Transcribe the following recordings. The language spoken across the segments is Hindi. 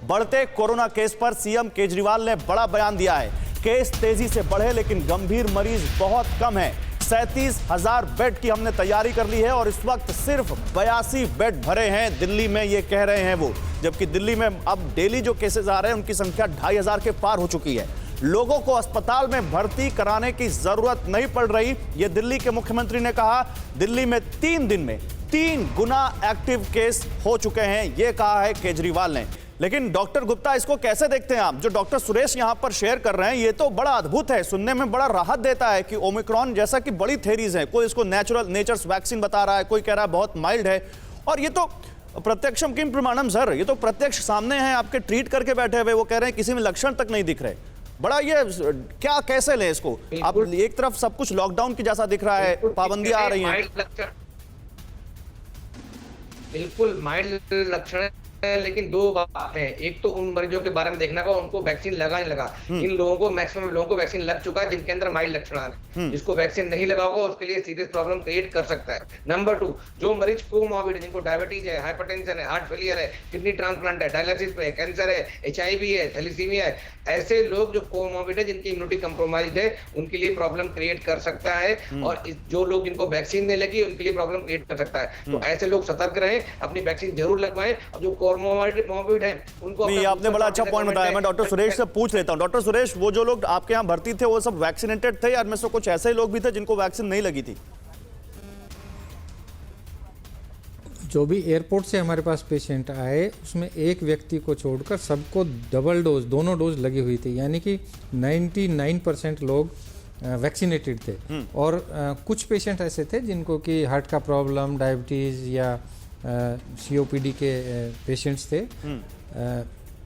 बढ़ते कोरोना केस पर सीएम केजरीवाल ने बड़ा बयान दिया है। केस तेजी से बढ़े लेकिन गंभीर मरीज बहुत कम है। 37,000 बेड की हमने तैयारी कर ली है और इस वक्त सिर्फ 82 बेड भरे हैं दिल्ली में, ये कह रहे हैं वो। जबकि दिल्ली में अब डेली जो केसेस आ रहे हैं उनकी संख्या 2,500 के पार हो चुकी है। लोगों को अस्पताल में भर्ती कराने की जरूरत नहीं पड़ रही, ये दिल्ली के मुख्यमंत्री ने कहा। दिल्ली में 3 दिन में 3 गुना एक्टिव केस हो चुके हैं, ये कहा है केजरीवाल ने। लेकिन डॉक्टर गुप्ता, इसको कैसे देखते हैं आप? जो डॉक्टर सुरेश यहां पर शेयर कर रहे हैं ये तो बड़ा अद्भुत है, सुनने में बड़ा राहत देता है कि ओमिक्रॉन जैसा कि बड़ी थेरीज है, कोई इसको नेचर्स वैक्सीन बता रहा है, कोई कह रहा है बहुत माइल्ड है। और ये तो प्रत्यक्षम किम प्रमाणम सर, ये तो प्रत्यक्ष सामने है, आपके ट्रीट करके बैठे हुए, वो कह रहे हैं किसी में लक्षण तक नहीं दिख रहे। बड़ा ये क्या कैसे लें इसको? अब एक तरफ सब कुछ लॉकडाउन की जैसा दिख रहा है, पाबंदियां आ रही हैं। बिल्कुल माइल्ड लक्षण है, लेकिन 2 बात है। एक तो उन मरीजों के बारे में देखना होगा उनको वैक्सीन लगा नहीं लगा। इन लोगों को, मैक्सिमम लोगों को वैक्सीन लग चुका है जिनके अंदर माइल्ड लक्षण आ रहे हैं। जिसको वैक्सीन नहीं लगा होगा उसके लिए सीरियस प्रॉब्लम क्रिएट कर सकता है। नंबर 2, जो मरीज कोमॉर्बिड है, जिनको डायबिटीज है, हाइपरटेंशन है, हार्ट फेलियर है, किडनी ट्रांसप्लांट है, डायलिसिस पे है, कैंसर है, HIV है, थैलेसीमिया है, ऐसे लोग जो कोमॉर्बिड है, जिनकी इम्यूनिटी कंप्रोमाइज्ड है, उनके लिए प्रॉब्लम क्रिएट कर सकता है। और जो लोग जिनको वैक्सीन नहीं लगी उनके लिए प्रॉब्लम क्रिएट कर सकता है। तो ऐसे लोग सतर्क रहें, अपनी वैक्सीन जरूर लगवाएं। और जो कोमॉर्बिड है उनको नहीं, आपने बड़ा अच्छा पॉइंट बताया। मैं डॉक्टर सुरेश से पूछ लेता हूं। डॉक्टर सुरेश, वो जो लोग आपके यहाँ भर्ती थे वो सब वैक्सीनेटेड थे या इनमें से कुछ ऐसे लोग भी थे जिनको वैक्सीन नहीं लगी थी? जो भी एयरपोर्ट से हमारे पास पेशेंट आए उसमें एक व्यक्ति को छोड़कर सबको डबल डोज, दोनों डोज लगी हुई थी, यानी कि 99% लोग वैक्सीनेटेड थे। और कुछ पेशेंट ऐसे थे जिनको कि हार्ट का प्रॉब्लम, डायबिटीज़ या COPD के पेशेंट्स थे,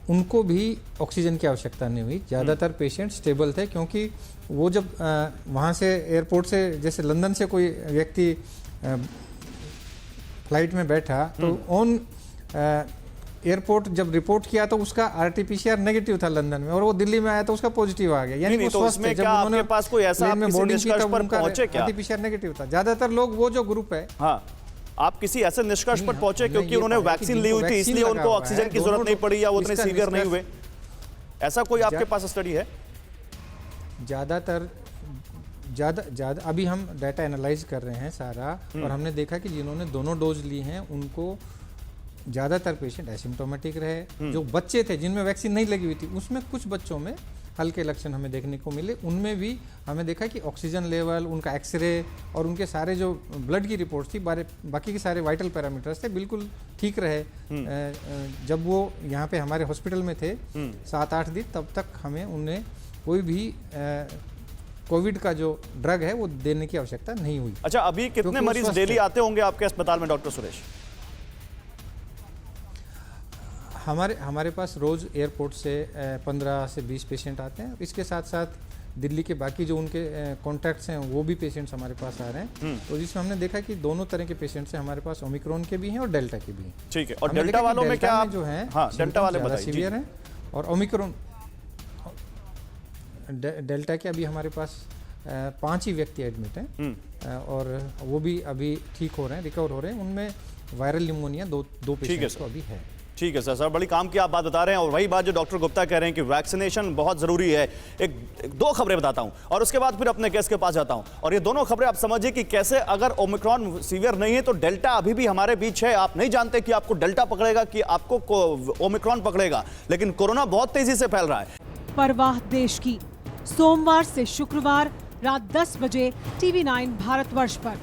उनको भी ऑक्सीजन की आवश्यकता नहीं हुई। ज़्यादातर पेशेंट स्टेबल थे, क्योंकि वो जब वहाँ से एयरपोर्ट से, जैसे लंदन से कोई व्यक्ति फ्लाइट में बैठा तो ऑन एयरपोर्ट जब रिपोर्ट किया तो उसका RT-PCR नेगेटिव था लंदन में, और वो दिल्ली में आया तो उसका पॉजिटिव आ गया। यानी वो स्वस्थ है। जब उन्होंने पास कोई ऐसा निष्कर्ष पर पहुंचे क्या? RT-PCR नेगेटिव था। ज़्यादातर लोग, वो जो ग्रुप है, हाँ, आप किसी ऐसे निष्कर्ष पर पहुंचे क्योंकि उन्होंने वैक्सीन ली हुई थी इसलिए उनको ऑक्सीजन की जरूरत नहीं पड़ी या वो उतने सीवियर नहीं हुए? ऐसा कोई आपके पास स्टडी है? ज़्यादा अभी हम डाटा एनालाइज कर रहे हैं सारा, और हमने देखा कि जिन्होंने दोनों डोज ली हैं उनको ज़्यादातर पेशेंट एसिम्प्टोमेटिक रहे। जो बच्चे थे जिनमें वैक्सीन नहीं लगी हुई थी उसमें कुछ बच्चों में हल्के लक्षण हमें देखने को मिले। उनमें भी हमें देखा कि ऑक्सीजन लेवल, उनका एक्सरे और उनके सारे जो ब्लड की रिपोर्ट्स थी, बाकी के सारे वाइटल पैरामीटर्स थे, बिल्कुल ठीक रहे। जब वो यहाँ पे हमारे हॉस्पिटल में थे 7-8 दिन, तब तक हमें उन्हें कोई भी कोविड का जो ड्रग है वो देने की आवश्यकता नहीं हुई। अच्छा, अभी कितने मरीज डेली आते होंगे आपके अस्पताल में डॉक्टर सुरेश? हमारे पास रोज़ एयरपोर्ट से 15 से 20 पेशेंट आते हैं। इसके साथ साथ दिल्ली के बाकी जो उनके कॉन्टैक्ट्स हैं वो भी पेशेंट्स हमारे पास आ रहे हैं। तो जिसमें हमने देखा कि दोनों तरह के पेशेंट्स हैं हमारे पास, ओमिक्रॉन के भी हैं और डेल्टा के भी हैं। ठीक है। और डेल्टा वालों में क्या जो है, हाँ, डेल्टा वाले बताइए, सीवियर हैं। और ओमिक्रॉन, डेल्टा के अभी हमारे पास 5 ही व्यक्ति एडमिट हैं, और वो भी अभी ठीक हो रहे हैं, रिकवर हो रहे हैं। उनमें वायरल निमोनिया दो पेशेंट्स को अभी है। ठीक है सर, बड़ी काम की आप बात बता रहे हैं। और वही बात जो डॉक्टर गुप्ता कह रहे हैं कि वैक्सीनेशन बहुत जरूरी है। एक 2 खबरें बताता हूं और उसके बाद फिर अपने केस के पास जाता हूं। और ये दोनों खबरें आप समझिए कि कैसे, अगर ओमिक्रॉन सीवियर नहीं है तो डेल्टा अभी भी हमारे बीच है। आप नहीं जानते कि आपको डेल्टा पकड़ेगा कि आपको ओमिक्रॉन पकड़ेगा, लेकिन कोरोना बहुत तेजी से फैल रहा है। परवाह देश की, सोमवार से शुक्रवार रात 10 बजे TV9 भारतवर्ष पर।